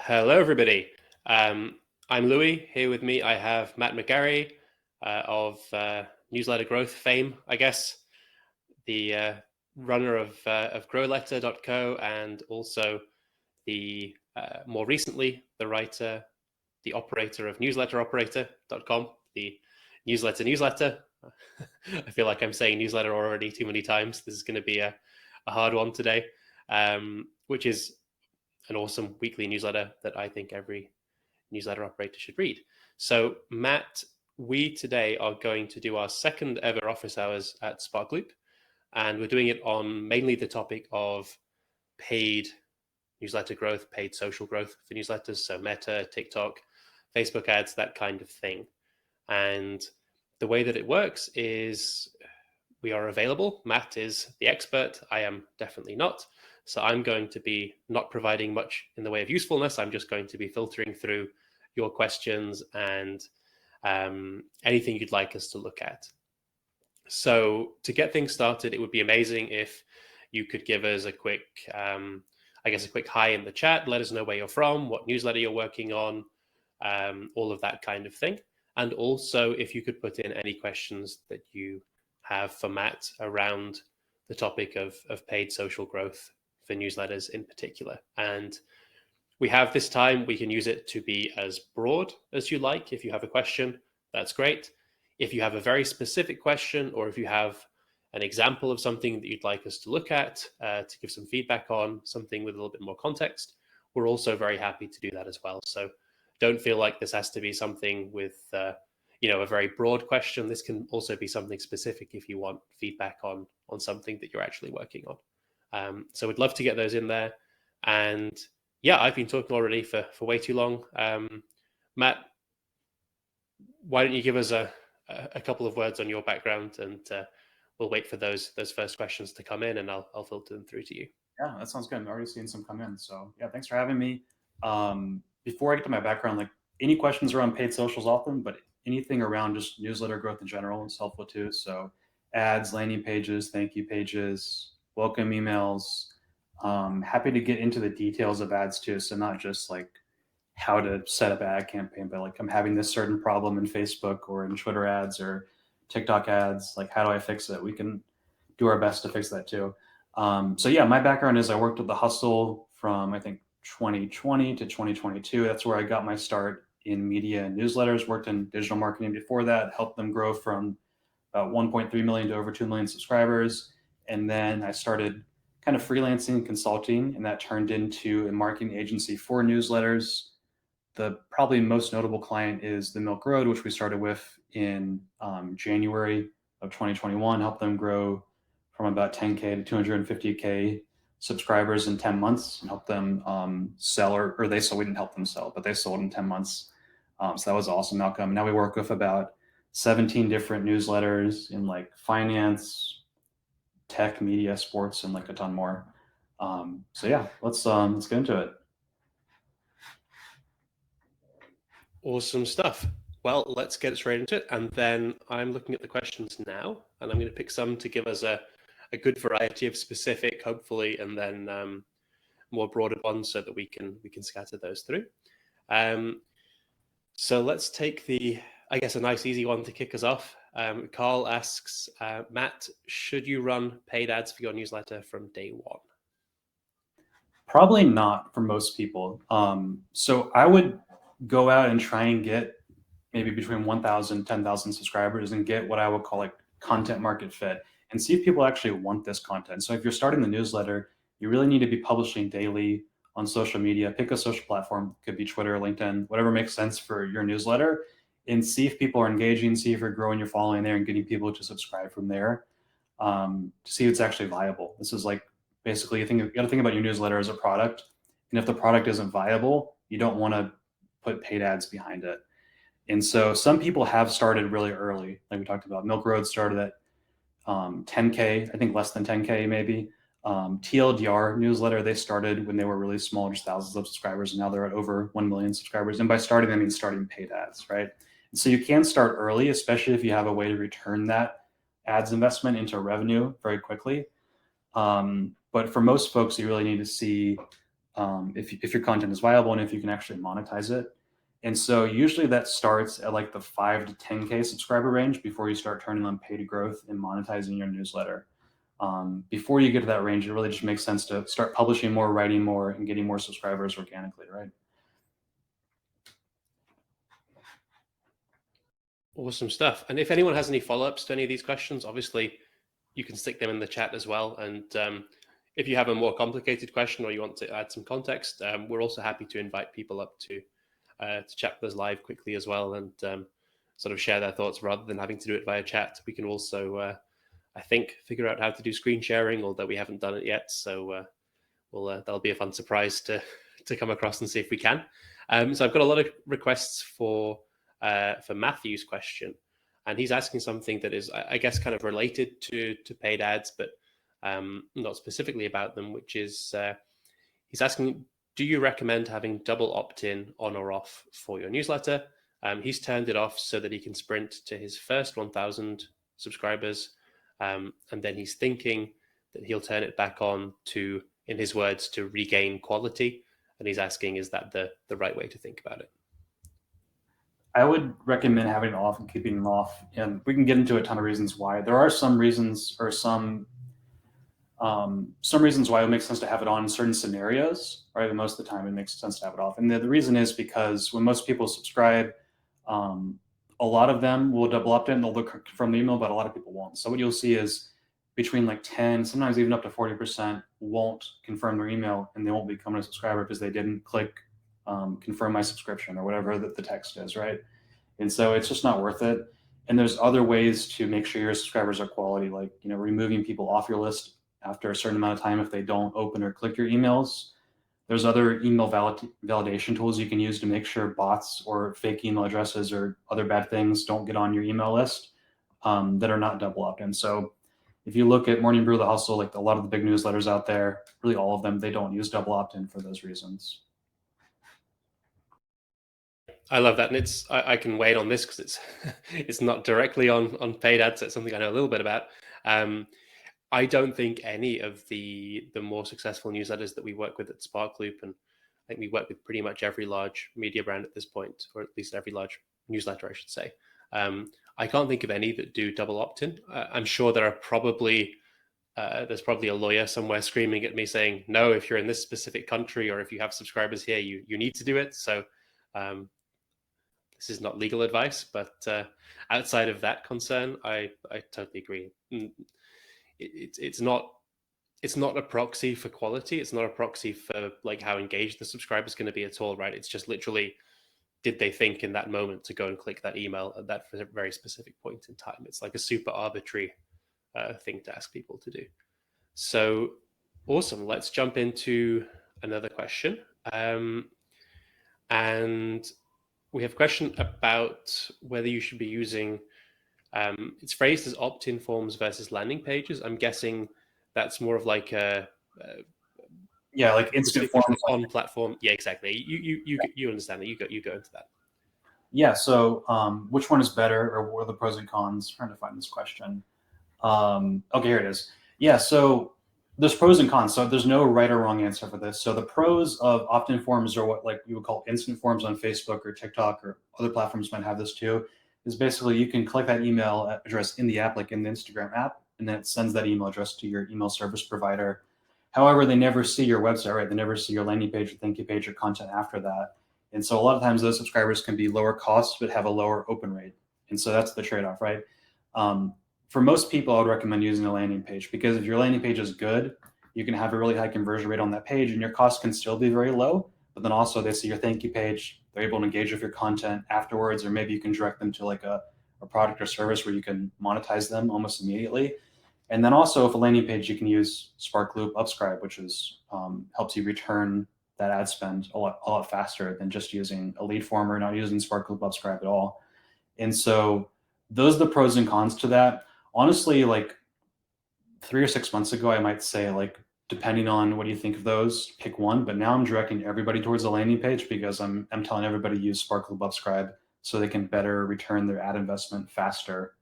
Hello, everybody. I'm Louis. Here with me, I have Matt McGarry of newsletter growth fame, I guess, the runner of growletter.co, and also the more recently the writer, the operator of newsletteroperator.com, the newsletter. I feel like I'm saying newsletter already too many times. This is going to be a hard one today, which is an awesome weekly newsletter that I think every newsletter operator should read. So, Matt, we today are going to do our second ever office hours at SparkLoop, and we're doing it on mainly the topic of paid newsletter growth, paid social growth for newsletters, so Meta, TikTok, Facebook ads, that kind of thing. And the way that it works is we are available. Matt is the expert. I am definitely not. So I'm going to be not providing much in the way of usefulness. I'm just going to be filtering through your questions and anything you'd like us to look at. So to get things started, it would be amazing if you could give us a quick, a quick hi in the chat. Let us know where you're from, what newsletter you're working on, all of that kind of thing. And also, if you could put in any questions that you have for Matt around the topic of paid social growth for newsletters in particular. And we have this time, we can use it to be as broad as you like. If you have a question, that's great. If you have a very specific question, or if you have an example of something that you'd like us to look at, to give some feedback on, something with a little bit more context, we're also very happy to do that as well. So don't feel like this has to be something with a very broad question. This can also be something specific if you want feedback on something that you're actually working on. So we'd love to get those in there. And yeah, I've been talking already for way too long. Matt, why don't you give us a couple of words on your background, and we'll wait for those first questions to come in, and I'll filter them through to you. Yeah, that sounds good. I'm already seeing some come in. So yeah, thanks for having me. Before I get to my background, like any questions around paid socials often, but anything around just newsletter growth in general is helpful too. So ads, landing pages, thank you pages, welcome emails. Happy to get into the details of ads too. So not just like how to set up an ad campaign, but like I'm having this certain problem in Facebook or in Twitter ads or TikTok ads. Like how do I fix it? We can do our best to fix that too. So yeah, my background is I worked at The Hustle from I think 2020 to 2022. That's where I got my start in media and newsletters. Worked in digital marketing before that, helped them grow from about 1.3 million to over 2 million subscribers. And then I started kind of freelancing, consulting, and that turned into a marketing agency for newsletters. The probably most notable client is the Milk Road, which we started with in January of 2021, helped them grow from about 10K to 250K subscribers in 10 months, and helped them sell, or they sold, we didn't help them sell, but they sold in 10 months. So that was an awesome outcome. Now we work with about 17 different newsletters in like finance, tech, media, sports, and like a ton more. So yeah, let's get into it. Awesome stuff. Well, let's get straight into it. And then I'm looking at the questions now, and I'm going to pick some to give us a good variety of specific, hopefully, and then more broader ones so that we can scatter those through. So let's take a nice easy one to kick us off. Carl asks, Matt, should you run paid ads for your newsletter from day one? Probably not for most people. So I would go out and try and get maybe between 1,000, 10,000 subscribers and get what I would call like content market fit and see if people actually want this content. So if you're starting the newsletter, you really need to be publishing daily on social media. Pick a social platform, could be Twitter, LinkedIn, whatever makes sense for your newsletter, and see if people are engaging, see if you're growing your following there and getting people to subscribe from there, to see if it's actually viable. This is like basically you got to think about your newsletter as a product. And if the product isn't viable, you don't want to put paid ads behind it. And so some people have started really early. Like we talked about, Milk Road started at 10K, I think less than 10K maybe. TLDR newsletter, they started when they were really small, just thousands of subscribers, and now they're at over 1 million subscribers. And by starting, I mean starting paid ads, right? And so you can start early, especially if you have a way to return that ads investment into revenue very quickly. But for most folks, you really need to see if your content is viable and if you can actually monetize it. And so usually that starts at like the 5 to 10K subscriber range before you start turning on paid growth and monetizing your newsletter. Before you get to that range, it really just makes sense to start publishing more, writing more, and getting more subscribers organically, right? Awesome stuff. And if anyone has any follow-ups to any of these questions, obviously you can stick them in the chat as well. And if you have a more complicated question or you want to add some context, we're also happy to invite people up to chat with us live quickly as well, and sort of share their thoughts rather than having to do it via chat. We can also, I think, figure out how to do screen sharing, although we haven't done it yet. So that'll be a fun surprise to come across and see if we can. So I've got a lot of requests for Matthew's question, and he's asking something that is, I guess, kind of related to paid ads, but not specifically about them, which is he's asking, do you recommend having double opt-in on or off for your newsletter? He's turned it off so that he can sprint to his first 1,000 subscribers, and then he's thinking that he'll turn it back on to, in his words, to regain quality. And he's asking, is that the right way to think about it? I would recommend having it off and keeping it off. And we can get into a ton of reasons why. There are some reasons, or some reasons why it makes sense to have it on in certain scenarios, right? But most of the time it makes sense to have it off. And the reason is because when most people subscribe, a lot of them will double opt in, they'll look confirm the email, but a lot of people won't. So what you'll see is between like 10, sometimes even up to 40% won't confirm their email, and they won't become a subscriber because they didn't click confirm my subscription or whatever that the text is, right? And so it's just not worth it. And there's other ways to make sure your subscribers are quality, like removing people off your list after a certain amount of time if they don't open or click your emails. There's other email validation tools you can use to make sure bots or fake email addresses or other bad things don't get on your email list that are not double opt-in. So if you look at Morning Brew, The Hustle, like a lot of the big newsletters out there, really all of them, they don't use double opt-in for those reasons. I love that, and I can wait on this because it's not directly on paid ads. So it's something I know a little bit about. I don't think any of the more successful newsletters that we work with at SparkLoop, and I think we work with pretty much every large media brand at this point, or at least every large newsletter, I should say. I can't think of any that do double opt-in. I'm sure there are probably there's probably a lawyer somewhere screaming at me saying, no, if you're in this specific country or if you have subscribers here, you need to do it. So this is not legal advice, but outside of that concern, I totally agree. It's not a proxy for quality. It's not a proxy for like how engaged the subscriber is going to be at all, right? It's just literally, did they think in that moment to go and click that email at that very specific point in time? It's like a super arbitrary thing to ask people to do. So awesome. Let's jump into another question. And we have a question about whether you should be using, it's phrased as opt-in forms versus landing pages. I'm guessing that's more of like a like instant forms on platform. Yeah, exactly. You understand that. You go into that. Yeah. So which one is better, or what are the pros and cons? I'm trying to find this question. Okay, here it is. Yeah. So there's pros and cons. So there's no right or wrong answer for this. So the pros of opt-in forms are what like we would call instant forms on Facebook or TikTok, or other platforms might have this too, is basically you can click that email address in the app, like in the Instagram app, and then it sends that email address to your email service provider. However, they never see your website, right? They never see your landing page or thank you page or content after that. And so a lot of times those subscribers can be lower cost, but have a lower open rate. And so that's the trade-off, right? For most people, I would recommend using a landing page, because if your landing page is good, you can have a really high conversion rate on that page and your cost can still be very low. But then also they see your thank you page, they're able to engage with your content afterwards, or maybe you can direct them to like a product or service where you can monetize them almost immediately. And then also, if a landing page, you can use SparkLoop Upscribe, which is helps you return that ad spend a lot faster than just using a lead form or not using SparkLoop Upscribe at all. And so those are the pros and cons to that. Honestly, like 3 or 6 months ago, I might say, like, depending on what you think of those, pick one. But now I'm directing everybody towards a landing page, because I'm telling everybody to use SparkLoop Upscribe so they can better return their ad investment faster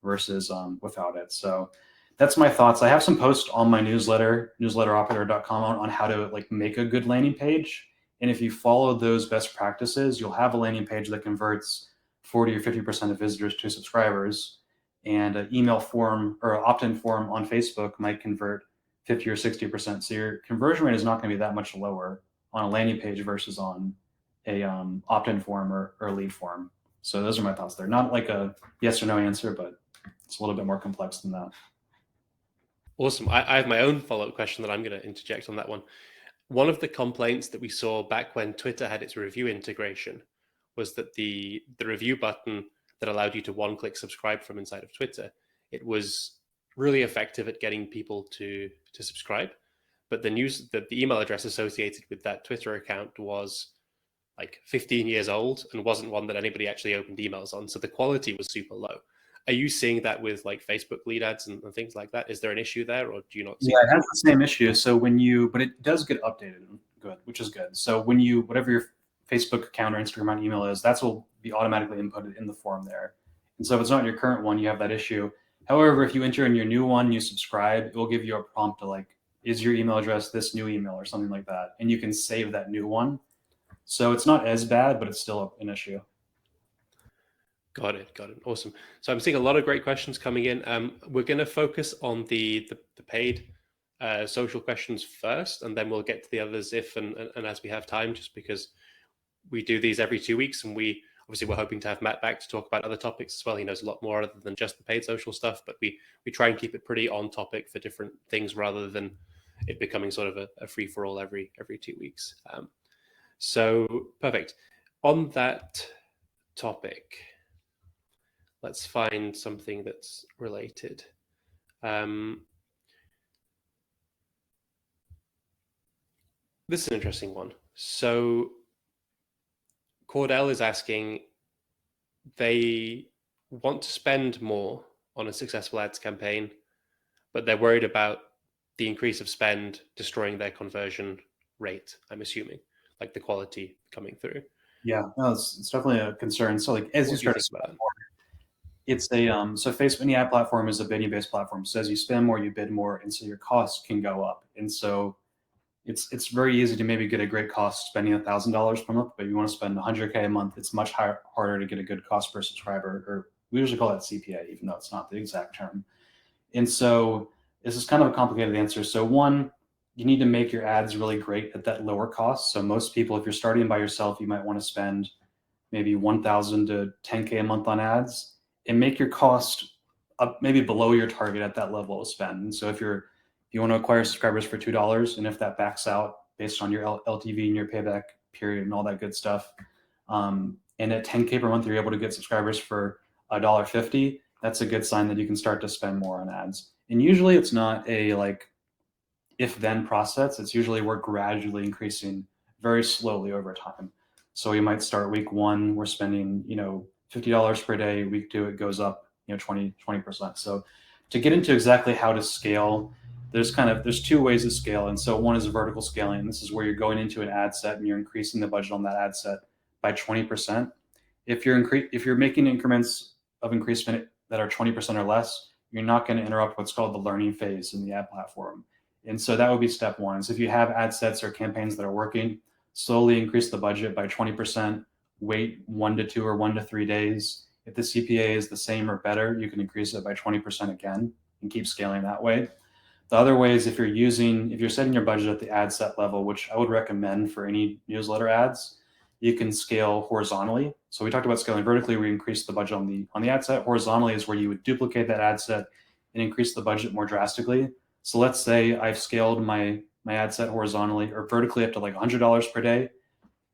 versus without it. So that's my thoughts. I have some posts on my newsletter, newsletteroperator.com, on how to like make a good landing page. And if you follow those best practices, you'll have a landing page that converts 40 or 50% of visitors to subscribers. And an email form or an opt-in form on Facebook might convert 50 or 60%. So your conversion rate is not going to be that much lower on a landing page versus on a opt-in form or lead form. So those are my thoughts there. Not like a yes or no answer, but it's a little bit more complex than that. Awesome. I have my own follow-up question that I'm going to interject on that one. One of the complaints that we saw back when Twitter had its review integration was that the review button that allowed you to one-click subscribe from inside of Twitter, it was really effective at getting people to subscribe. But the email address associated with that Twitter account was like 15 years old and wasn't one that anybody actually opened emails on. So the quality was super low. Are you seeing that with like Facebook lead ads and things like that? Is there an issue there, or do you not see Yeah, that? it has the same issue. So but it does get updated, good, which is good. So when whatever your Facebook account or Instagram email is, that's will be automatically inputted in the form there. And so if it's not your current one, you have that issue. However, if you enter in your new one, you subscribe, it will give you a prompt to like, is your email address this new email or something like that? And you can save that new one. So it's not as bad, but it's still an issue. Got it. Awesome. So I'm seeing a lot of great questions coming in. We're going to focus on the paid social questions first, and then we'll get to the others if and as we have time, just because we do these every 2 weeks, and we're hoping to have Matt back to talk about other topics as well. He knows a lot more other than just the paid social stuff, but we try and keep it pretty on topic for different things rather than it becoming sort of a free for all every 2 weeks. So perfect. On that topic, let's find something that's related. This is an interesting one. So Cordell is asking, they want to spend more on a successful ads campaign, but they're worried about the increase of spend destroying their conversion rate, I'm assuming, like the quality coming through. Yeah, no, it's definitely a concern. So like as you start to spend more, it's so Facebook, any ad platform is a bidding based platform. So as you spend more, you bid more, and so your costs can go up. And so it's very easy to maybe get a great cost spending $1,000 per month, but if you want to spend 100K a month, it's much harder to get a good cost per subscriber, or we usually call that CPA, even though it's not the exact term. And so this is kind of a complicated answer. So one, you need to make your ads really great at that lower cost. So most people, if you're starting by yourself, you might want to spend maybe 1,000 to 10K a month on ads, and make your cost up maybe below your target at that level of spend. And so if you want to acquire subscribers for $2, and if that backs out based on your LTV and your payback period and all that good stuff, and at 10K per month, you're able to get subscribers for $1.50, that's a good sign that you can start to spend more on ads. And usually it's not a like if-then process. It's usually we're gradually increasing very slowly over time. So we might start week one, we're spending, $50 per day. Week two, it goes up, 20%. So to get into exactly how to scale, there's two ways to scale. And so one is vertical scaling. And this is where you're going into an ad set and you're increasing the budget on that ad set by 20%. If you're making increments of increasement that are 20% or less, you're not going to interrupt what's called the learning phase in the ad platform. And so that would be step one. So if you have ad sets or campaigns that are working, slowly increase the budget by 20%, wait 1 to 2 or 1 to 3 days. If the CPA is the same or better, you can increase it by 20% again and keep scaling that way. The other way is if you're setting your budget at the ad set level, which I would recommend for any newsletter ads, you can scale horizontally. So we talked about scaling vertically, we increase the budget on the ad set. Horizontally is where you would duplicate that ad set and increase the budget more drastically. So let's say I've scaled my ad set horizontally or vertically up to like $100 per day,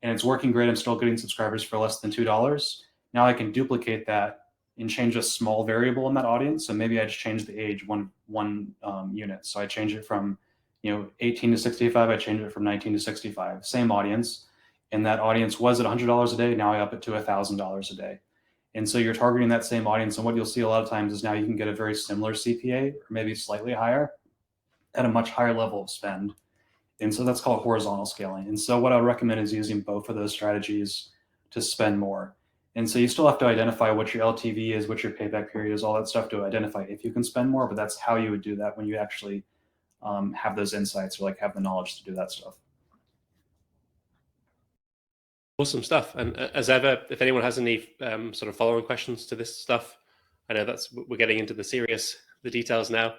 and it's working great. I'm still getting subscribers for less than $2. Now I can duplicate that and change a small variable in that audience. So maybe I just change the age one unit. So I change it from 18 to 65. I change it from 19 to 65. Same audience, and that audience was at $100 a day. Now I up it to $1,000 a day. And so you're targeting that same audience. And what you'll see a lot of times is now you can get a very similar CPA, or maybe slightly higher, at a much higher level of spend. And so that's called horizontal scaling. And so what I would recommend is using both of those strategies to spend more. And so you still have to identify what your LTV is, what your payback period is, all that stuff to identify if you can spend more. But that's how you would do that when you actually have those insights or like have the knowledge to do that stuff. Awesome stuff. And as ever, if anyone has any sort of following questions to this stuff, I know we're getting into the details now.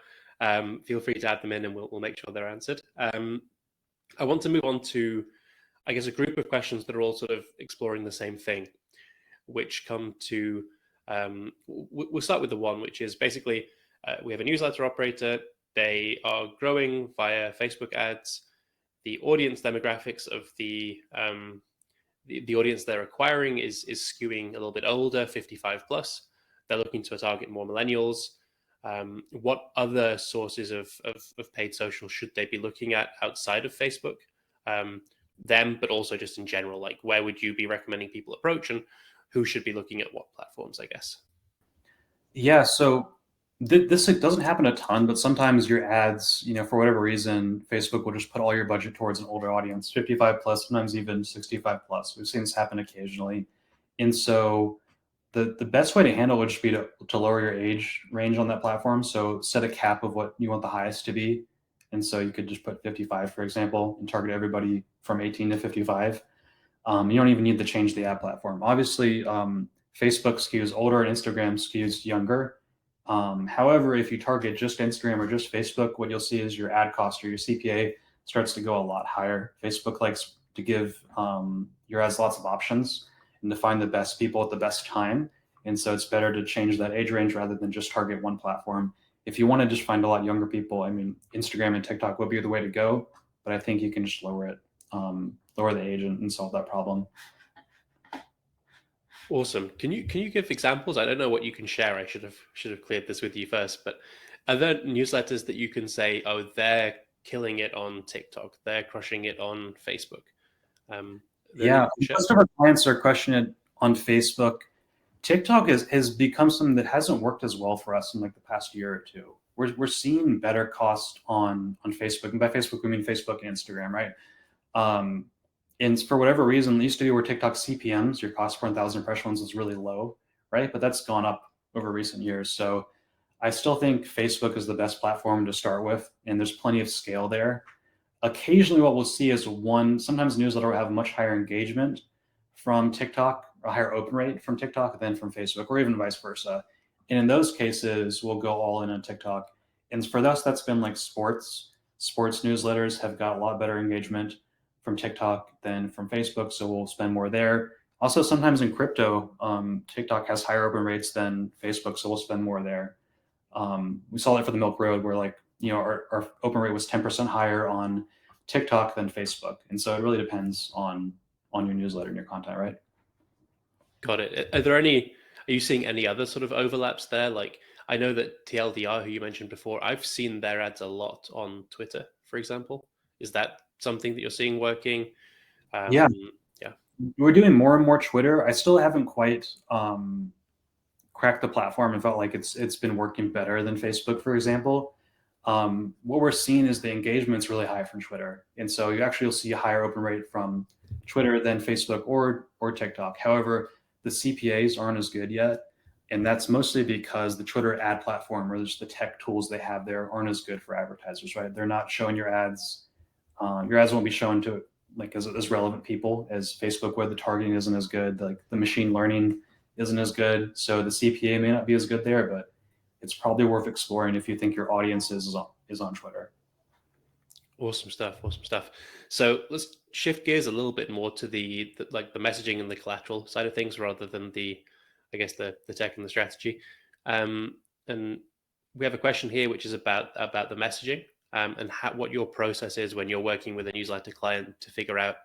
Feel free to add them in, and we'll make sure they're answered. I want to move on to, I guess, a group of questions that are all sort of exploring the same thing, which come to. We'll start with the one, which is basically we have a newsletter operator. They are growing via Facebook ads. The audience demographics of the audience they're acquiring is skewing a little bit older, 55 plus. They're looking to target more millennials. What other sources of paid social should they be looking at outside of Facebook? Them, but also just in general, like where would you be recommending people approach, and who should be looking at what platforms, I guess? Yeah, so this it doesn't happen a ton, but sometimes your ads, for whatever reason, Facebook will just put all your budget towards an older audience, 55 plus, sometimes even 65 plus. We've seen this happen occasionally. And so the best way to handle it would just be to lower your age range on that platform. So set a cap of what you want the highest to be. And so you could just put 55, for example, and target everybody from 18 to 55. You don't even need to change the ad platform. Obviously, Facebook skews older and Instagram skews younger. However, if you target just Instagram or just Facebook, what you'll see is your ad cost or your CPA starts to go a lot higher. Facebook likes to give your ads lots of options and to find the best people at the best time. And so it's better to change that age range rather than just target one platform. If you want to just find a lot younger people, I mean, Instagram and TikTok will be the way to go, but I think you can just lower it, lower the age and solve that problem. Awesome. Can you give examples? I don't know what you can share. I should have cleared this with you first, but are there newsletters that you can say, oh, they're killing it on TikTok, they're crushing it on Facebook? Yeah, most of our clients are crushing it on Facebook. TikTok has become something that hasn't worked as well for us in like the past year or two. We're seeing better cost on Facebook, and by Facebook we mean Facebook and Instagram, right? Um, and for whatever reason, it used to be where TikTok CPMs, your cost per 1,000 impressions, was really low, right? But that's gone up over recent years. So I still think Facebook is the best platform to start with, and there's plenty of scale there. Occasionally what we'll see is sometimes newsletter will have much higher engagement from TikTok, a higher open rate from TikTok than from Facebook, or even vice versa. And in those cases, we'll go all in on TikTok. And for us, that's been like sports. Sports newsletters have got a lot better engagement from TikTok than from Facebook, so we'll spend more there. Also, sometimes in crypto, TikTok has higher open rates than Facebook, so we'll spend more there. We saw that for the Milk Road, where our open rate was 10% higher on TikTok than Facebook, and so it really depends on your newsletter and your content, right? Got it. Are you seeing any other sort of overlaps there? Like, I know that TLDR, who you mentioned before, I've seen their ads a lot on Twitter, for example. Is that something that you're seeing working? Yeah, Yeah. we're doing more and more Twitter. I still haven't quite cracked the platform and felt like it's been working better than Facebook, for example. What we're seeing is the engagement's really high from Twitter, and so you'll see a higher open rate from Twitter than Facebook or TikTok. However, the CPAs aren't as good yet, and that's mostly because the Twitter ad platform or just the tech tools they have there aren't as good for advertisers, right? They're not showing your ads. Your ads won't be shown to like as relevant people as Facebook, where the targeting isn't as good, like the machine learning isn't as good. So the CPA may not be as good there, but it's probably worth exploring if you think your audience is on Twitter. Awesome stuff. Awesome stuff. So let's shift gears a little bit more to the messaging and the collateral side of things, rather than I guess the tech and the strategy. And we have a question here, which is about the messaging, and what your process is when you're working with a newsletter client to figure out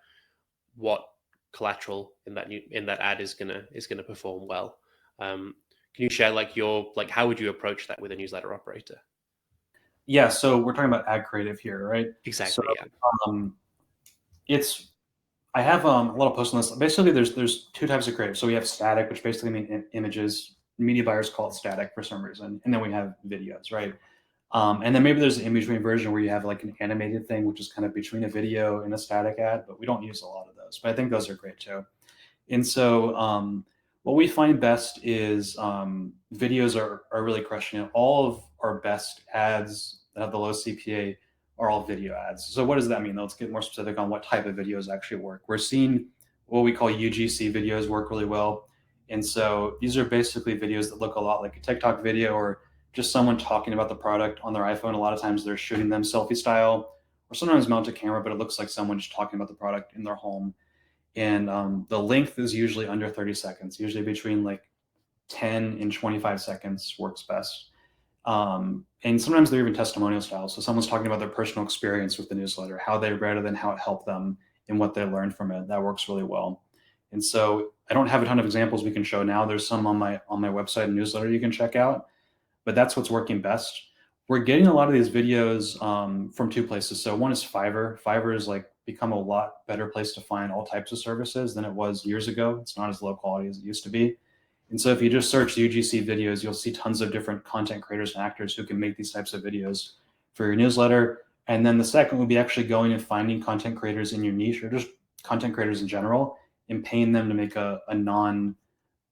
what collateral in that ad is gonna perform well. Can you share how would you approach that with a newsletter operator? Yeah, so we're talking about ad creative here, right? Exactly. So Yeah. I have a lot of posts on this. Basically, there's two types of creative. So we have static, which basically means images. Media buyers call it static for some reason, and then we have videos, right? And then maybe there's an in-between version where you have like an animated thing, which is kind of between a video and a static ad, but we don't use a lot of those. But I think those are great too. And so What we find best is videos are really crushing it. All of our best ads that have the low CPA are all video ads. So what does that mean? Let's get more specific on what type of videos actually work. We're seeing what we call UGC videos work really well. And so these are basically videos that look a lot like a TikTok video or just someone talking about the product on their iPhone. A lot of times they're shooting them selfie style or sometimes mount a camera, but it looks like someone just talking about the product in their home. And the length is usually under 30 seconds, usually between like 10 and 25 seconds works best. And sometimes they're even testimonial style. So someone's talking about their personal experience with the newsletter, how they read it and how it helped them and what they learned from it. That works really well. And so I don't have a ton of examples we can show now. There's some on my website and newsletter you can check out, but that's what's working best. We're getting a lot of these videos from two places. So one is Fiverr. Fiverr is like become a lot better place to find all types of services than it was years ago. It's not as low quality as it used to be. And so if you just search UGC videos, you'll see tons of different content creators and actors who can make these types of videos for your newsletter. And then the second would be actually going and finding content creators in your niche or just content creators in general and paying them to make a non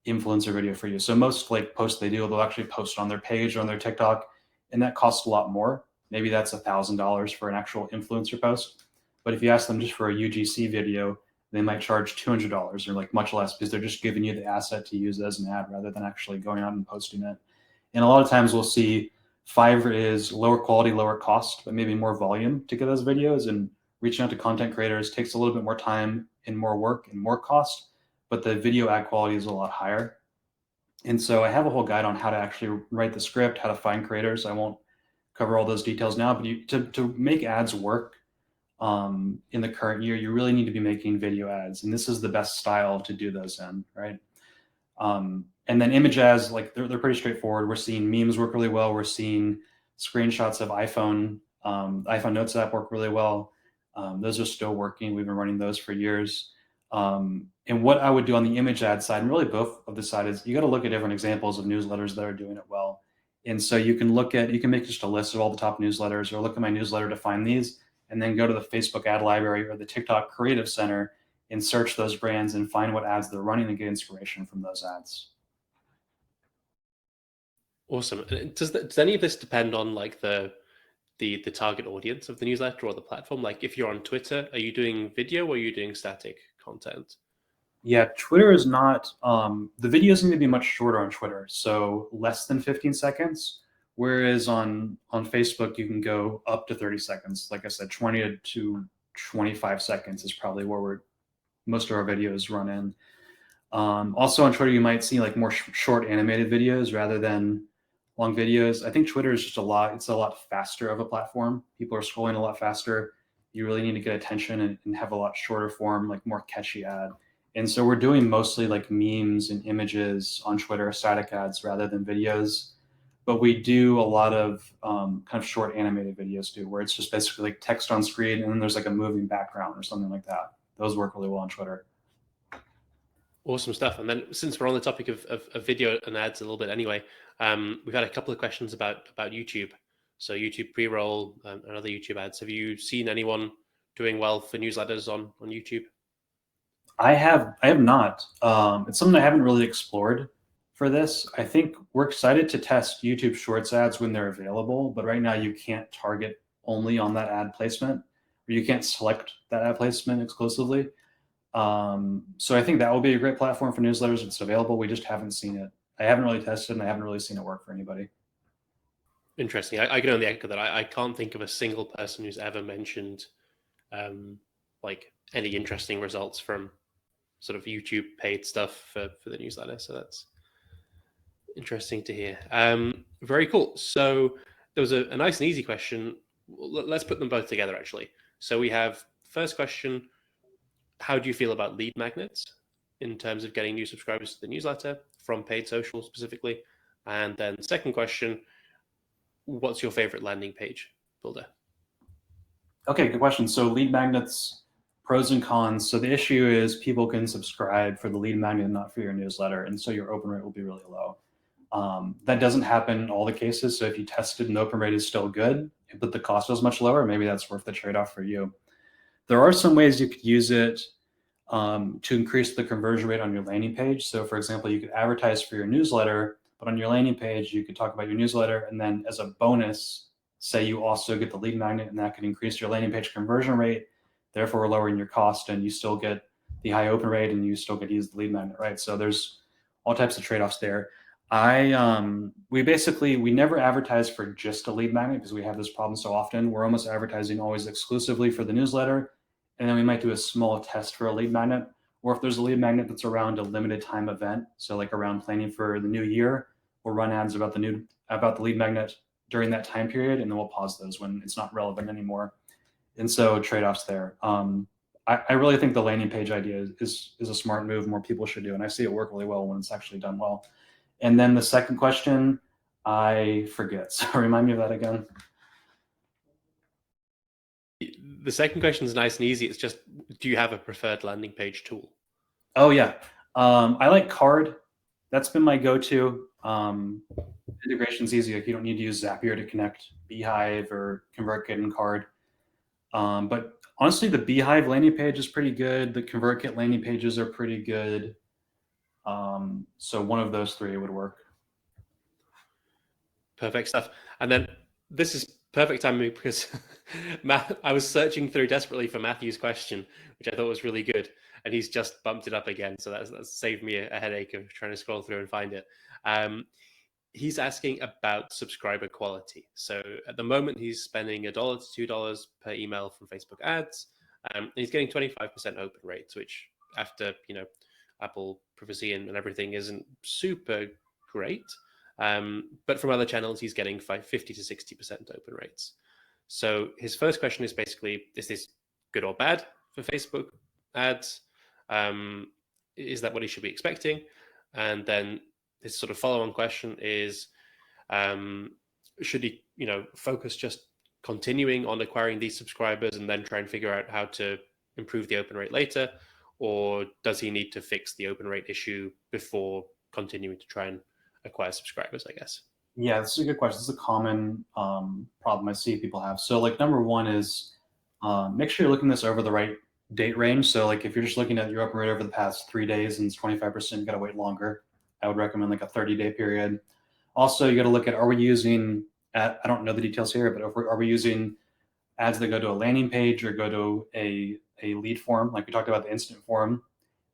influencer video for you. So most like posts they do, they'll actually post on their page or on their TikTok, and that costs a lot more. Maybe that's $1,000 for an actual influencer post. But if you ask them just for a UGC video, they might charge $200 or like much less because they're just giving you the asset to use as an ad rather than actually going out and posting it. And a lot of times we'll see Fiverr is lower quality, lower cost, but maybe more volume to get those videos, and reaching out to content creators takes a little bit more time and more work and more cost, but the video ad quality is a lot higher. And so I have a whole guide on how to actually write the script, how to find creators. I won't cover all those details now, but to make ads work in the current year, you really need to be making video ads. And this is the best style to do those in, right? And then image ads, like they're pretty straightforward. We're seeing memes work really well. We're seeing screenshots of iPhone Notes app work really well. Those are still working. We've been running those for years. And what I would do on the image ad side, and really both of the side, is you got to look at different examples of newsletters that are doing it well. And so you can make just a list of all the top newsletters, or look at my newsletter to find these, and then go to the Facebook ad library or the TikTok Creative Center and search those brands and find what ads they're running and get inspiration from those ads. Awesome. Does any of this depend on like the target audience of the newsletter or the platform? Like if you're on Twitter, are you doing video or are you doing static content? Yeah, Twitter is not, the videos need to be much shorter on Twitter, so less than 15 seconds. Whereas on Facebook, you can go up to 30 seconds. Like I said, 20 to 25 seconds is probably where most of our videos run in. Also on Twitter, you might see like more short animated videos rather than long videos. I think Twitter is just it's a lot faster of a platform. People are scrolling a lot faster. You really need to get attention and have a lot shorter form, like more catchy ad. And so we're doing mostly like memes and images on Twitter, static ads rather than videos. But we do a lot of kind of short animated videos too, where it's just basically like text on screen and then there's like a moving background or something like that. Those work really well on Twitter. Awesome stuff. And then since we're on the topic of video and ads a little bit anyway, we've had a couple of questions about YouTube. So YouTube pre-roll and other YouTube ads. Have you seen anyone doing well for newsletters on YouTube? I have not. It's something I haven't really explored for this. I think we're excited to test YouTube Shorts ads when they're available, but right now you can't target only on that ad placement, or you can't select that ad placement exclusively. So I think that will be a great platform for newsletters. It's available. We just haven't seen it. I haven't really tested, and I haven't really seen it work for anybody. Interesting. I can only echo that. I can't think of a single person who's ever mentioned like any interesting results from sort of YouTube paid stuff for the newsletter. So that's interesting to hear. Very cool. So there was a nice and easy question. Let's put them both together, actually. So we have first question: how do you feel about lead magnets in terms of getting new subscribers to the newsletter from paid social specifically? And then second question: what's your favorite landing page builder? Okay, good question. So lead magnets, pros and cons. So the issue is people can subscribe for the lead magnet, not for your newsletter, and so your open rate will be really low. That doesn't happen in all the cases. So if you tested and the open rate is still good, but the cost is much lower, maybe that's worth the trade-off for you. There are some ways you could use it to increase the conversion rate on your landing page. So for example, you could advertise for your newsletter, but on your landing page, you could talk about your newsletter. And then as a bonus, say you also get the lead magnet, and that could increase your landing page conversion rate, therefore lowering your cost, and you still get the high open rate and you still get to use the lead magnet, right? So there's all types of trade-offs there. We never advertise for just a lead magnet because we have this problem so often. We're almost advertising always exclusively for the newsletter, and then we might do a small test for a lead magnet. Or if there's a lead magnet that's around a limited time event, so like around planning for the new year, we'll run ads about the lead magnet during that time period, and then we'll pause those when it's not relevant anymore. And so trade-offs there. I really think the landing page idea is a smart move. More people should do, and I see it work really well when it's actually done well. And then the second question, I forget. So remind me of that again. The second question is nice and easy. It's just, do you have a preferred landing page tool? Oh yeah, I like Card. That's been my go-to. Integration's easy. Like you don't need to use Zapier to connect Beehive or ConvertKit and Card. But honestly, the Beehive landing page is pretty good. The ConvertKit landing pages are pretty good. So one of those three would work. Perfect stuff. And then this is perfect timing because I was searching through desperately for Matthew's question, which I thought was really good, and he's just bumped it up again. So that's saved me a headache of trying to scroll through and find it. He's asking about subscriber quality. So at the moment, he's spending $1 to $2 per email from Facebook ads. He's getting 25% open rates, which after Apple privacy and everything isn't super great. But from other channels, he's getting 50 to 60% open rates. So his first question is basically, is this good or bad for Facebook ads? Is that what he should be expecting? And then his sort of follow-on question is, should he, focus just continuing on acquiring these subscribers and then try and figure out how to improve the open rate later? Or does he need to fix the open rate issue before continuing to try and acquire subscribers, I guess? Yeah, this is a good question. This is a common problem I see people have. So like number one is make sure you're looking this over the right date range. So like if you're just looking at your open rate over the past 3 days and it's 25%, you got to wait longer. I would recommend like a 30-day period. Also, you got to look at, are we using, I don't know the details here, but are we using ads that go to a landing page or go to a lead form? Like we talked about the instant form.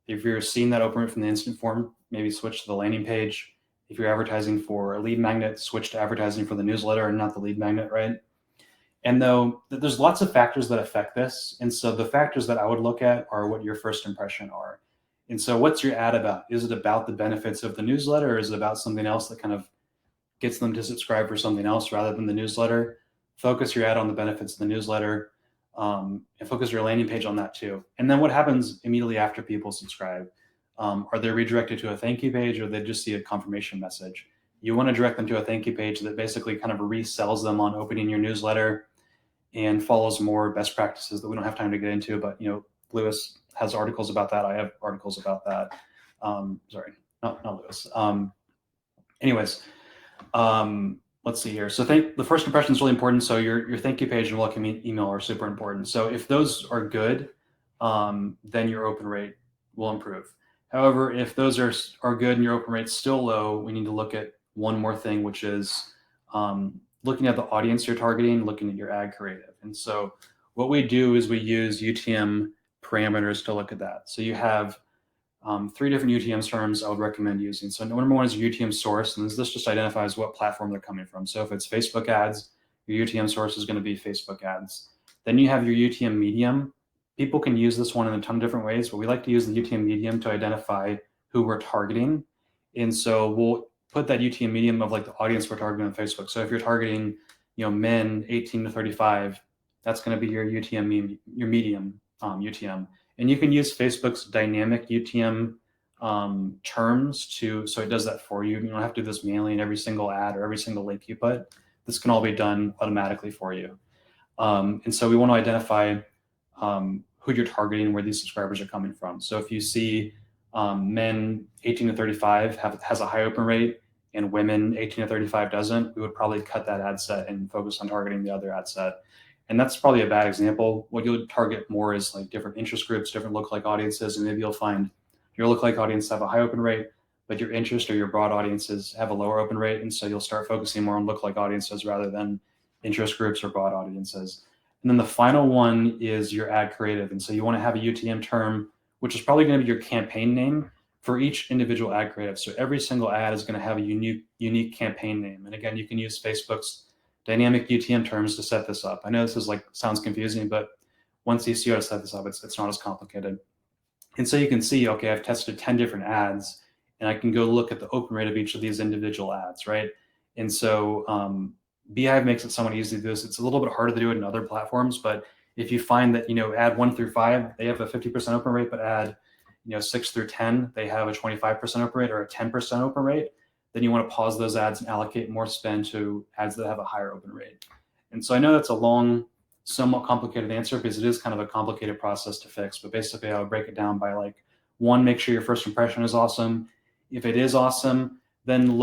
If you're seeing that open rate from the instant form, maybe switch to the landing page. If you're advertising for a lead magnet, switch to advertising for the newsletter and not the lead magnet, right? And though there's lots of factors that affect this. And so the factors that I would look at are what your first impression are. And so what's your ad about? Is it about the benefits of the newsletter, or is it about something else that kind of gets them to subscribe for something else rather than the newsletter? Focus your ad on the benefits of the newsletter, and focus your landing page on that too. And then what happens immediately after people subscribe? Are they redirected to a thank you page, or they just see a confirmation message? You want to direct them to a thank you page that basically kind of resells them on opening your newsletter and follows more best practices that we don't have time to get into. But Lewis has articles about that. I have articles about that. Sorry, not Lewis. Anyways, let's see here. So the first impression is really important. So your thank you page and welcome email are super important. So if those are good, then your open rate will improve. However, if those are good and your open rate's still low, we need to look at one more thing, which is looking at the audience you're targeting, looking at your ad creative. And so what we do is we use UTM parameters to look at that. So you have 3 different UTM terms I would recommend using. So number one is your UTM source, and this just identifies what platform they're coming from. So if it's Facebook ads, your UTM source is going to be Facebook ads. Then you have your UTM medium. People can use this one in a ton of different ways, but we like to use the UTM medium to identify who we're targeting. And so we'll put that UTM medium of like the audience we're targeting on Facebook. So if you're targeting, men 18 to 35, that's going to be your UTM, your medium UTM. And you can use Facebook's dynamic UTM terms so it does that for you. You don't have to do this manually in every single ad or every single link you put. This can all be done automatically for you. And so we want to identify who you're targeting and where these subscribers are coming from. So if you see men 18 to 35 has a high open rate and women 18 to 35 doesn't, we would probably cut that ad set and focus on targeting the other ad set. And that's probably a bad example. What you'll target more is like different interest groups, different lookalike audiences, and maybe you'll find your lookalike audience have a high open rate, but your interest or your broad audiences have a lower open rate. And so you'll start focusing more on lookalike audiences rather than interest groups or broad audiences. And then the final one is your ad creative. And so you want to have a UTM term, which is probably going to be your campaign name for each individual ad creative. So every single ad is going to have a unique campaign name. And again, you can use Facebook's dynamic UTM terms to set this up. I know this is like sounds confusing, but once you see how to set this up, it's not as complicated. And so you can see, okay, I've tested 10 different ads, and I can go look at the open rate of each of these individual ads, right? And so Beehive makes it somewhat easy to do this. It's a little bit harder to do it in other platforms, but if you find that, ad 1 through 5, they have a 50% open rate, but ad 6 through 10, they have a 25% open rate or a 10% open rate, then you want to pause those ads and allocate more spend to ads that have a higher open rate. And so I know that's a long, somewhat complicated answer because it is kind of a complicated process to fix, but basically I would break it down by like, one, make sure your first impression is awesome. If it is awesome, then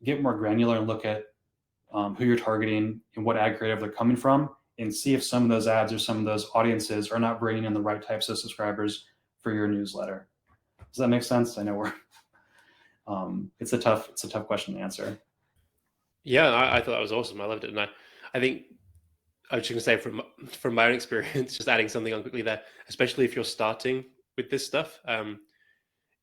get more granular and look at who you're targeting and what ad creative they're coming from, and see if some of those ads or some of those audiences are not bringing in the right types of subscribers for your newsletter. Does that make sense? I know it's a tough question to answer. Yeah, I thought that was awesome. I loved it, and I think I was just going to say from my own experience, just adding something on quickly there, especially if you're starting with this stuff,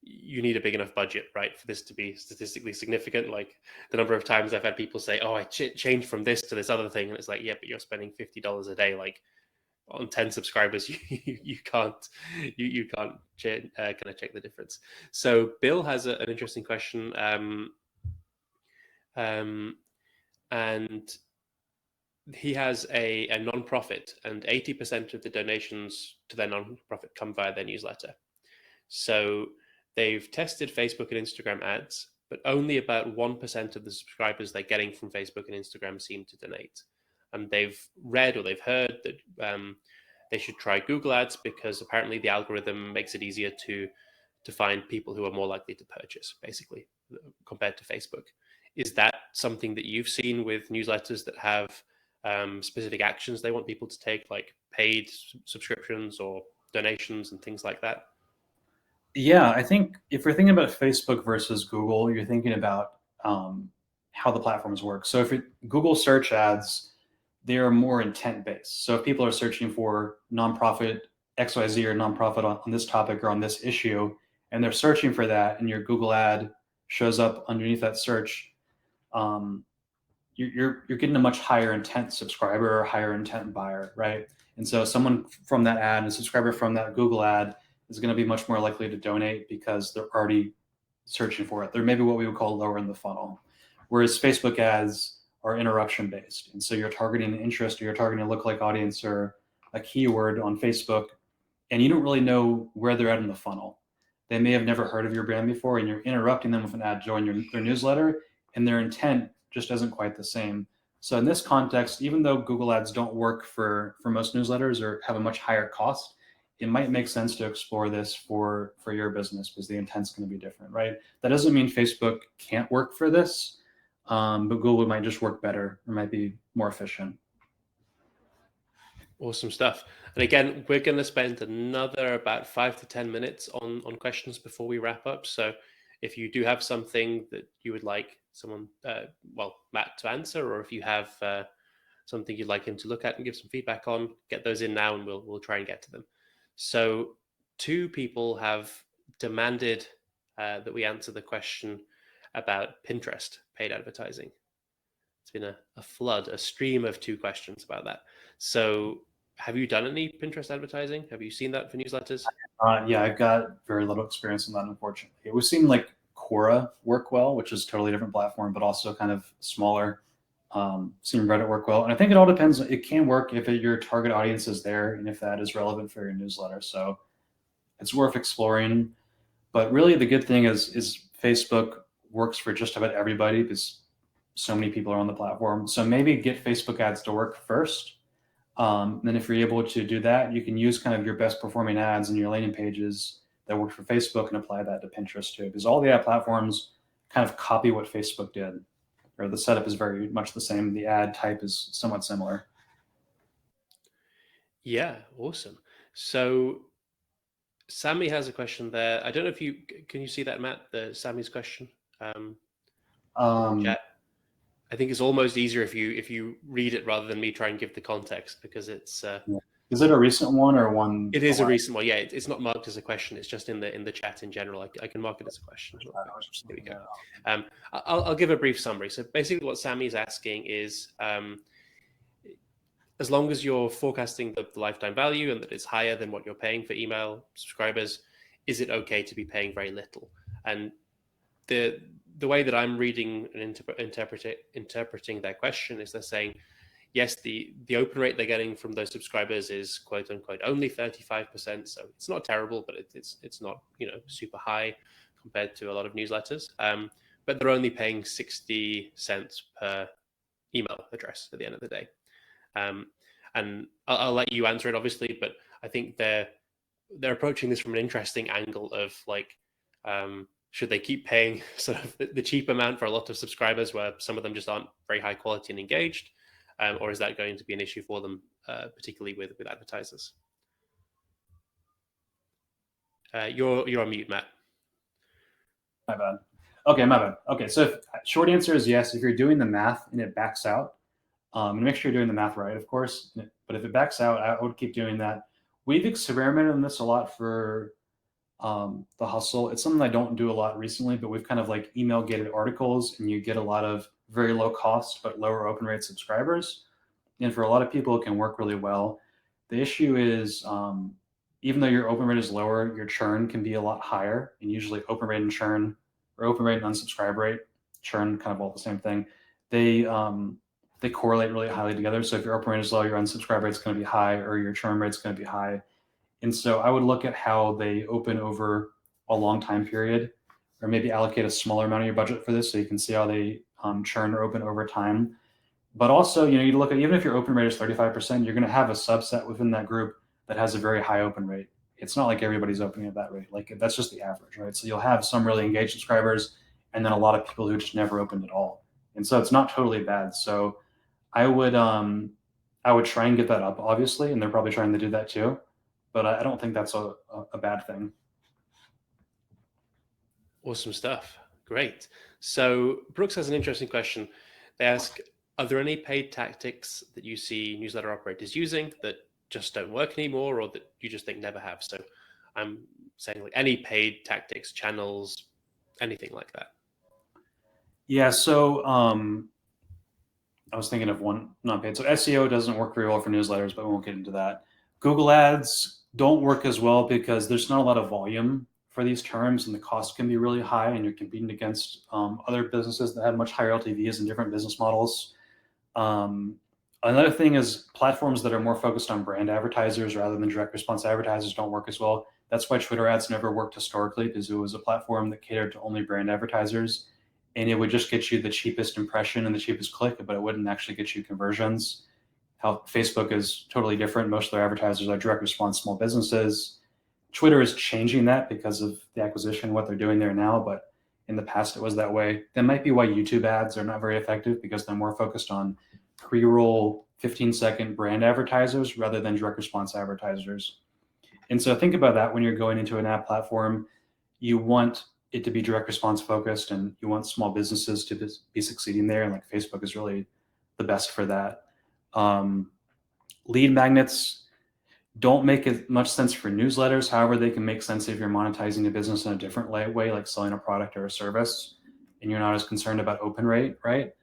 you need a big enough budget, right, for this to be statistically significant. Like the number of times I've had people say, "Oh, I changed from this to this other thing," and it's like, yeah, but you're spending $50 a day, like on 10 subscribers, you can't kind of check the difference. So Bill has an interesting question, and he has a non-profit, and 80% of the donations to their non-profit come via their newsletter. So they've tested Facebook and Instagram ads, but only about 1% of the subscribers they're getting from Facebook and Instagram seem to donate. And they've read or they've heard that they should try Google ads because apparently the algorithm makes it easier to find people who are more likely to purchase, basically, compared to Facebook. Is that something that you've seen with newsletters that have specific actions they want people to take, like paid subscriptions or donations and things like that? Yeah, I think if you're thinking about Facebook versus Google, you're thinking about how the platforms work. So Google search ads, they are more intent based. So if people are searching for nonprofit XYZ or nonprofit on this topic or on this issue, and they're searching for that, and your Google ad shows up underneath that search, you're getting a much higher intent subscriber or higher intent buyer, right? And so someone from that ad, a subscriber from that Google ad, is going to be much more likely to donate because they're already searching for it. They're maybe what we would call lower in the funnel. Whereas Facebook ads are interruption based. And so you're targeting an interest or you're targeting a lookalike audience or a keyword on Facebook, and you don't really know where they're at in the funnel. They may have never heard of your brand before, and you're interrupting them with an ad join their newsletter, and their intent just isn't quite the same. So in this context, even though Google ads don't work for most newsletters or have a much higher cost, it might make sense to explore this for your business because the intent's going to be different, right? That doesn't mean Facebook can't work for this, but Google might just work better or might be more efficient. Awesome stuff. And again, we're going to spend another about 5 to 10 minutes on questions before we wrap up. So if you do have something that you would like someone, Matt, to answer, or if you have something you'd like him to look at and give some feedback on, get those in now and we'll try and get to them. So 2 people have demanded that we answer the question about Pinterest paid advertising. It's been a stream of 2 questions about that. So have you done any Pinterest advertising? Have you seen that for newsletters? Yeah, I've got very little experience in that, unfortunately. It would seem like Quora work well, which is a totally different platform, but also kind of smaller. Seen Reddit work well. And I think it all depends. It can work if your target audience is there and if that is relevant for your newsletter. So it's worth exploring. But really the good thing is Facebook works for just about everybody because so many people are on the platform. So maybe get Facebook ads to work first. Then if you're able to do that, you can use kind of your best performing ads and your landing pages that work for Facebook and apply that to Pinterest too. Because all the ad platforms kind of copy what Facebook did, or the setup is very much the same. The ad type is somewhat similar. Yeah, awesome. So Sammy has a question there. I don't know if you can you see that, Matt, the Sammy's question in the Um, chat. I think it's almost easier if you read it rather than me try and give the context because yeah. Is it a recent one or one it a is a while? recent one. Yeah, it's not marked as a question. It's just in the chat in general. I can mark it as a question real quick. I was just Here we looking go. at it. I'll give a brief summary. So basically, what Sammy's asking is, as long as you're forecasting the lifetime value and that it's higher than what you're paying for email subscribers, is it okay to be paying very little? And the the way that I'm reading and interpreting their question is they're saying yes, the open rate they're getting from those subscribers is quote unquote only 35%, so it's not terrible, but it's not super high compared to a lot of newsletters. But they're only paying 60 cents per email address at the end of the day. Um, and I'll let you answer it, obviously, but I think they're approaching this from an interesting angle of like, should they keep paying sort of the cheap amount for a lot of subscribers where some of them just aren't very high quality and engaged, or is that going to be an issue for them, particularly with advertisers? You're on mute, Matt. My bad. Okay, my bad. Okay, so short answer is yes. If you're doing the math and it backs out, and make sure you're doing the math right, of course. But if it backs out, I would keep doing that. We've experimented on this a lot for the hustle. It's something I don't do a lot recently, but we've kind of like email gated articles, and you get a lot of very low cost but lower open rate subscribers. And for a lot of people, it can work really well. The issue is, even though your open rate is lower, your churn can be a lot higher. And usually, open rate and churn, or open rate and unsubscribe rate, churn, kind of all the same thing. They they correlate really highly together. So if your open rate is low, your unsubscribe rate is going to be high, or your churn rate is going to be high. And so I would look at how they open over a long time period, or maybe allocate a smaller amount of your budget for this, so you can see how they churn or open over time. But also, you look at, even if your open rate is 35%, you're going to have a subset within that group that has a very high open rate. It's not like everybody's opening at that rate. Like, that's just the average, right? So you'll have some really engaged subscribers, and then a lot of people who just never opened at all. And so it's not totally bad. So I would try and get that up, obviously, and they're probably trying to do that too. But I don't think that's a bad thing. Awesome stuff. Great. So Brooks has an interesting question. They ask, are there any paid tactics that you see newsletter operators using that just don't work anymore or that you just think never have? So I'm saying like any paid tactics, channels, anything like that. Yeah. So I was thinking of one non-paid. So SEO doesn't work very well for newsletters, but we won't get into that. Google ads don't work as well because there's not a lot of volume for these terms, and the cost can be really high, and you're competing against other businesses that have much higher LTVs and different business models. Um, Another thing is platforms that are more focused on brand advertisers rather than direct response advertisers don't work as well. That's why Twitter ads never worked historically, because it was a platform that catered to only brand advertisers, and it would just get you the cheapest impression and the cheapest click, but it wouldn't actually get you conversions. How Facebook is totally different. Most of their advertisers are direct response small businesses. Twitter is changing that because of the acquisition, what they're doing there now, but in the past it was that way. That might be why YouTube ads are not very effective, because they're more focused on pre-roll 15-second brand advertisers rather than direct response advertisers. And so think about that when you're going into an ad platform. You want it to be direct response focused, and you want small businesses to be succeeding there. And like Facebook is really the best for that. Lead magnets don't make as much sense for newsletters. However, they can make sense if you're monetizing a business in a different way, like selling a product or a service, and you're not as concerned about open rate, right?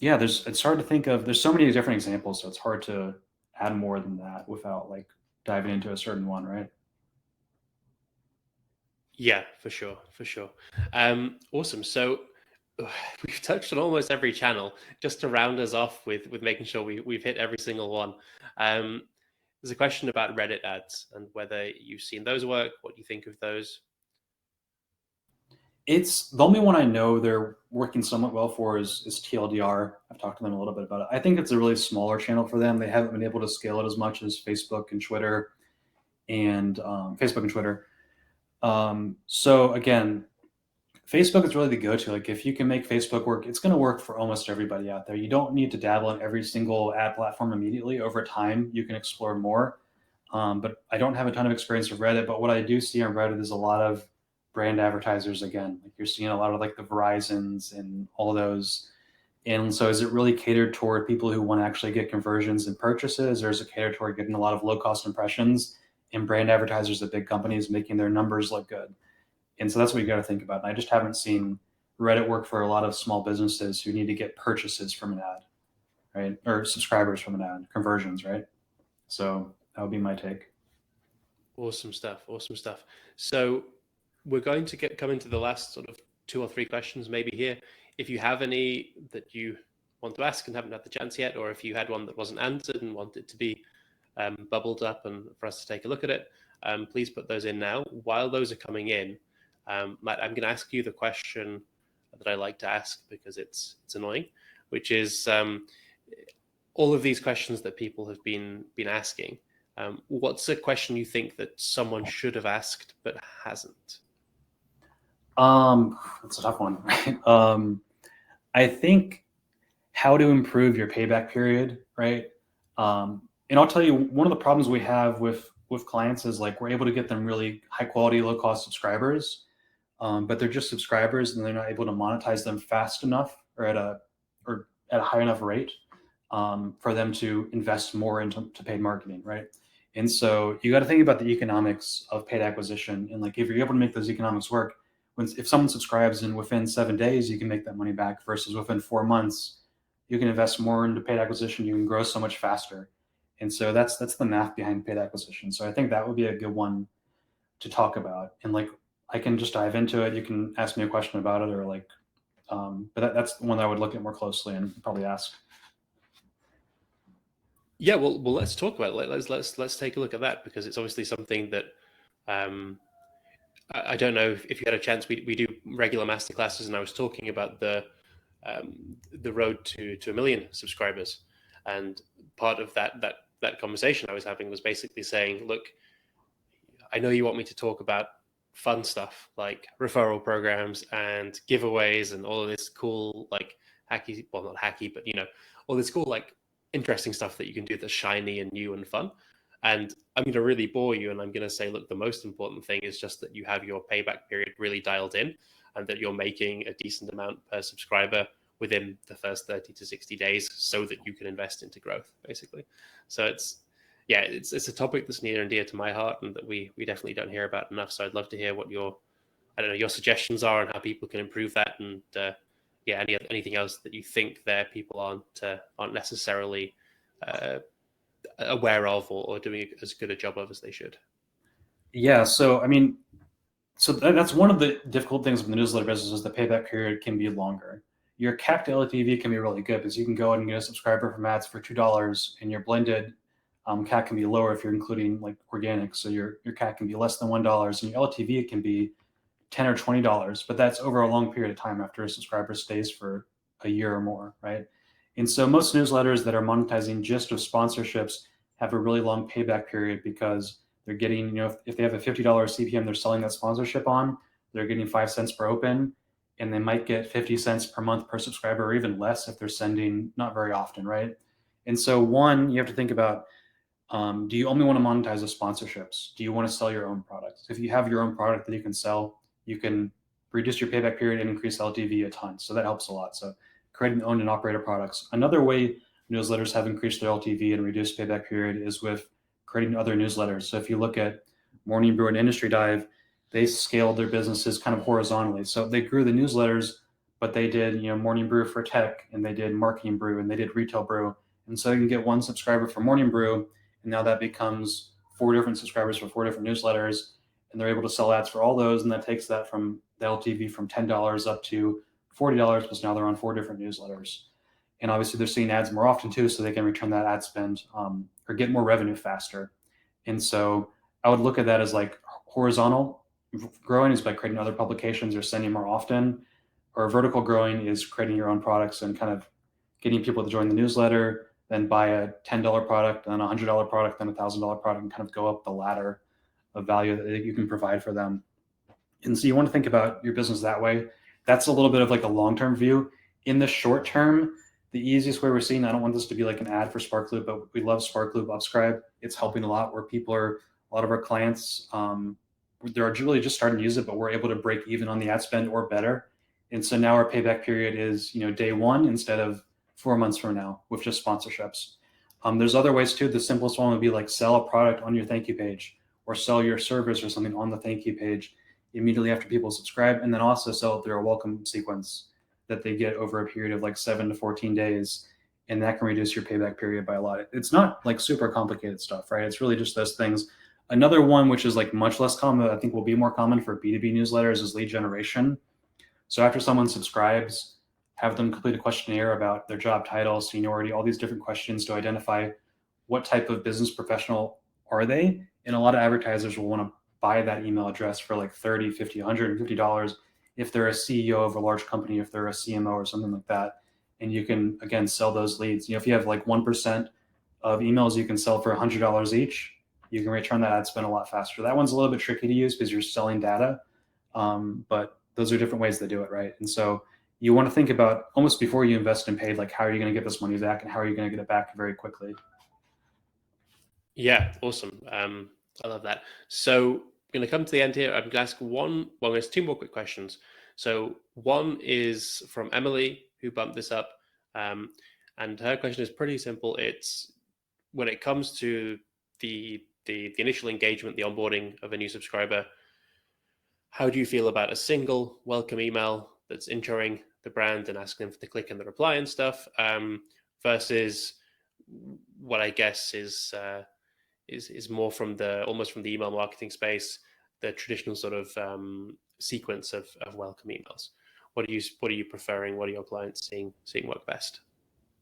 Yeah, it's hard to think of. There's so many different examples, so it's hard to add more than that without like diving into a certain one, right? Yeah, for sure, for sure. Awesome. So we've touched on almost every channel. Just to round us off with making sure we've hit every single one. Um, there's a question about Reddit ads and whether you've seen those work. What do you think of those? It's the only one I know they're working somewhat well for is TLDR. I've talked to them a little bit about it. I think it's a really smaller channel for them. They haven't been able to scale it as much as Facebook and Twitter, and Facebook and Twitter. So again, Facebook is really the go-to. Like if you can make Facebook work, it's going to work for almost everybody out there. You don't need to dabble in every single ad platform immediately. Over time, you can explore more. But I don't have a ton of experience with Reddit. But what I do see on Reddit is a lot of brand advertisers again. Like you're seeing a lot of like the Verizons and all those. And so is it really catered toward people who want to actually get conversions and purchases, or is it catered toward getting a lot of low-cost impressions and brand advertisers at big companies making their numbers look good? And so that's what you got to think about. And I just haven't seen Reddit work for a lot of small businesses who need to get purchases from an ad, right? Or subscribers from an ad, conversions, right? So that would be my take. Awesome stuff. Awesome stuff. So we're going to come into the last sort of 2 or 3 questions maybe here. If you have any that you want to ask and haven't had the chance yet, or if you had one that wasn't answered and wanted to be bubbled up and for us to take a look at it, please put those in now. While those are coming in, Matt, I'm going to ask you the question that I like to ask because it's annoying, which is all of these questions that people have been asking. What's a question you think that someone should have asked but hasn't? That's a tough one, right? I think how to improve your payback period, right? And I'll tell you, one of the problems we have with clients is like we're able to get them really high quality, low cost subscribers, but they're just subscribers and they're not able to monetize them fast enough or at a high enough rate for them to invest more into paid marketing, right? And so you got to think about the economics of paid acquisition, and like if you're able to make those economics work, if someone subscribes and within 7 days you can make that money back versus within 4 months, you can invest more into paid acquisition. You can grow so much faster, and so that's the math behind paid acquisition. So I think that would be a good one to talk about, and like I can just dive into it. You can ask me a question about it, or like, but that's the one that I would look at more closely and probably ask. Yeah, well, let's talk about it. Let's take a look at that because it's obviously something that um, I don't know if you had a chance. We do regular masterclasses, and I was talking about the road to 1 million subscribers, and part of that conversation I was having was basically saying, look, I know you want me to talk about fun stuff like referral programs and giveaways and all of this cool like hacky, well not hacky, but all this cool like interesting stuff that you can do that's shiny and new and fun. And I'm going to really bore you and I'm going to say, look, the most important thing is just that you have your payback period really dialed in and that you're making a decent amount per subscriber within the first 30 to 60 days so that you can invest into growth, basically. So it's a topic that's near and dear to my heart and that we definitely don't hear about enough. So I'd love to hear what your suggestions are and how people can improve that, and anything else that you think there people aren't necessarily aware of or doing as good a job of as they should. Yeah, so I mean, that's one of the difficult things with the newsletter business is the payback period can be longer. Your CAC to LTV can be really good because you can go and get a subscriber from ads for $2, and your blended CAC can be lower if you're including like organic. So your CAC can be less than $1, and your LTV can be $10 or $20, but that's over a long period of time after a subscriber stays for a year or more, right? And so most newsletters that are monetizing just with sponsorships have a really long payback period because they're getting, if they have a $50 CPM they're selling that sponsorship on, they're getting 5 cents per open, and they might get 50 cents per month per subscriber or even less if they're sending not very often, right? And so one, you have to think about, do you only want to monetize the sponsorships? Do you want to sell your own products? If you have your own product that you can sell, you can reduce your payback period and increase LTV a ton. So that helps a lot. So creating owned and operator products. Another way newsletters have increased their LTV and reduced payback period is with creating other newsletters. So if you look at Morning Brew and Industry Dive, they scaled their businesses kind of horizontally. So they grew the newsletters, but they did, Morning Brew for tech, and they did Marketing Brew, and they did Retail Brew. And so you can get one subscriber for Morning Brew, and now that becomes 4 different subscribers for 4 different newsletters, and they're able to sell ads for all those, and that takes that from the LTV from $10 up to $40 because now they're on 4 different newsletters. And obviously they're seeing ads more often too, so they can return that ad spend or get more revenue faster. And so I would look at that as like horizontal growing is by creating other publications or sending more often, or vertical growing is creating your own products and kind of getting people to join the newsletter, then buy a $10 product, then a $100 product, then a $1,000 product, and kind of go up the ladder of value that you can provide for them. And so you want to think about your business that way. That's a little bit of like a long-term view. In the short term, the easiest way we're seeing, I don't want this to be like an ad for SparkLoop, but we love SparkLoop Upscribe. It's helping a lot where people are, a lot of our clients, they're really just starting to use it, but we're able to break even on the ad spend or better. And so now our payback period is, day one instead of 4 months from now with just sponsorships. There's other ways too. The simplest one would be like sell a product on your thank you page or sell your service or something on the thank you page immediately after people subscribe, and then also sell it through a welcome sequence that they get over a period of like 7 to 14 days. And that can reduce your payback period by a lot. It's not like super complicated stuff, right? It's really just those things. Another one, which is like much less common, I think will be more common for B2B newsletters, is lead generation. So after someone subscribes, have them complete a questionnaire about their job title, seniority, all these different questions to identify what type of business professional are they. And a lot of advertisers will want to buy that email address for like $30, $50, $150 if they're a CEO of a large company, if they're a CMO or something like that. And you can, again, sell those leads. If you have like 1% of emails you can sell for $100 each, you can return that ad spend a lot faster. That one's a little bit tricky to use because you're selling data, but those are different ways to do it, right? And so you want to think about almost before you invest in paid, like how are you going to get this money back and how are you going to get it back very quickly? Yeah, awesome. I love that. So I'm going to come to the end here. I'm going to ask there's two more quick questions. So one is from Emily, who bumped this up. And her question is pretty simple. It's when it comes to the initial engagement, the onboarding of a new subscriber, how do you feel about a single welcome email that's introing the brand and asking them to click in the reply and stuff, versus what I guess is more from almost from the email marketing space, the traditional sort of sequence of welcome emails. What are you preferring? What are your clients seeing work best?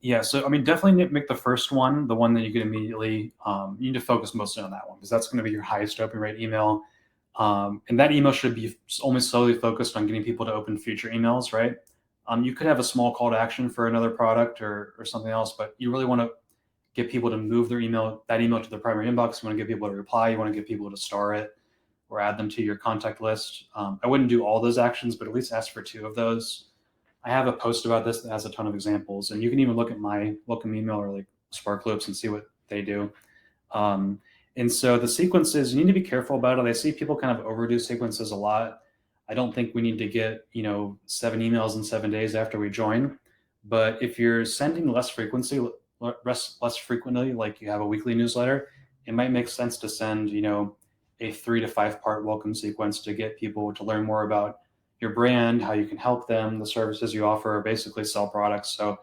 Yeah, so I mean, definitely make the first one the one that you can immediately. You need to focus mostly on that one because that's going to be your highest open rate email, and that email should be almost solely focused on getting people to open future emails, right? You could have a small call to action for another product or something else, but you really want to get people to move that email to their primary inbox. You want to get people to reply. You want to get people to star it or add them to your contact list. I wouldn't do all those actions, but at least ask for two of those. I have a post about this that has a ton of examples, and you can even look at my welcome email or like SparkLoops and see what they do. Um, and so the sequences, you need to be careful about it. I see people kind of overdo sequences a lot. I don't think we need to get 7 emails in 7 days after we join. But if you're sending less frequently, like you have a weekly newsletter, it might make sense to send a 3 to 5 part welcome sequence to get people to learn more about your brand, how you can help them, the services you offer, basically sell products. So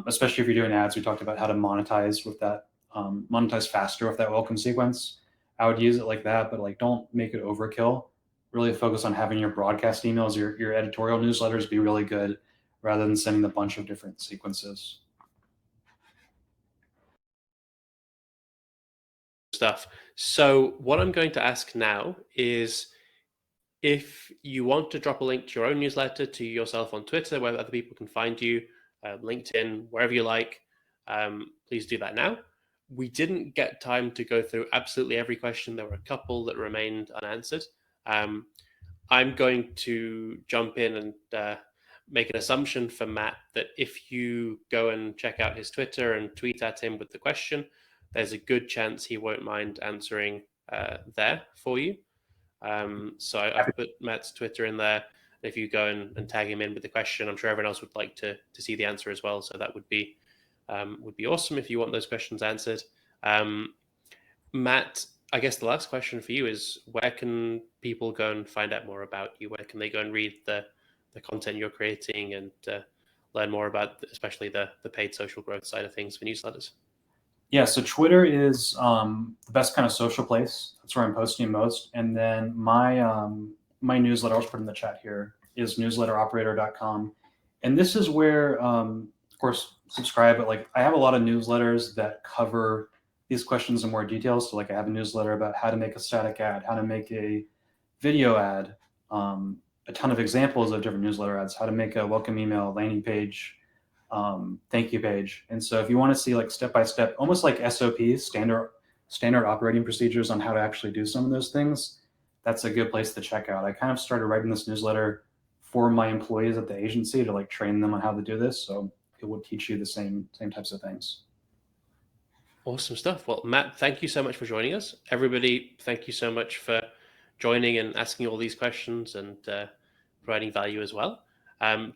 especially if you're doing ads, we talked about how to monetize with that, monetize faster with that welcome sequence. I would use it like that, but like don't make it overkill. Really focus on having your broadcast emails, your editorial newsletters be really good rather than sending a bunch of different sequences. Stuff. So what I'm going to ask now is, if you want to drop a link to your own newsletter, to yourself on Twitter, where other people can find you, LinkedIn, wherever you like, please do that now. We didn't get time to go through absolutely every question. There were a couple that remained unanswered. I'm going to jump in and make an assumption for Matt that if you go and check out his Twitter and tweet at him with the question, there's a good chance he won't mind answering there for you. So I've put Matt's Twitter in there. If you go and tag him in with the question, I'm sure everyone else would like to see the answer as well. So that would be awesome if you want those questions answered. Matt, I guess the last question for you is, where can people go and find out more about you? Where can they go and read the content you're creating and learn more about, especially the paid social growth side of things for newsletters? Yeah, so Twitter is the best kind of social place. That's where I'm posting most. And then my newsletter, I'll just put in the chat here, is newsletteroperator.com. And this is where, of course, subscribe. But like, I have a lot of newsletters that cover these questions in more detail. So like, I have a newsletter about how to make a static ad, how to make a video ad, a ton of examples of different newsletter ads, how to make a welcome email, landing page, thank you page. And so if you want to see like step-by-step, almost like SOPs, standard operating procedures on how to actually do some of those things, that's a good place to check out. I kind of started writing this newsletter for my employees at the agency to like train them on how to do this. So it will teach you the same types of things. Awesome stuff. Well, Matt, thank you so much for joining us. Everybody, thank you so much for joining and asking all these questions and providing value as well.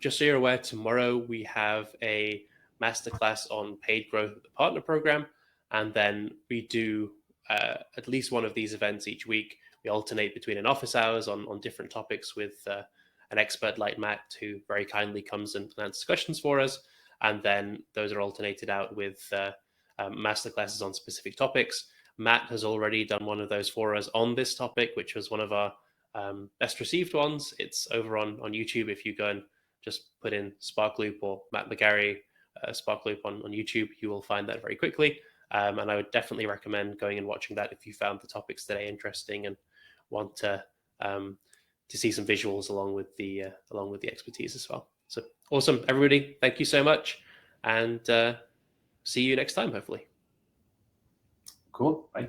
Just so you're aware, tomorrow we have a masterclass on paid growth at the partner program, and then we do at least one of these events each week. We alternate between an office hours on different topics with an expert like Matt, who very kindly comes and answers questions for us, and then those are alternated out with masterclasses on specific topics. Matt has already done one of those for us on this topic, which was one of our best received ones. It's over on YouTube. If you go and just put in SparkLoop or Matt McGarry SparkLoop on YouTube, you will find that very quickly. And I would definitely recommend going and watching that if you found the topics today interesting and want to see some visuals along with the expertise as well. So awesome, everybody! Thank you so much, and see you next time, hopefully. Cool. Bye.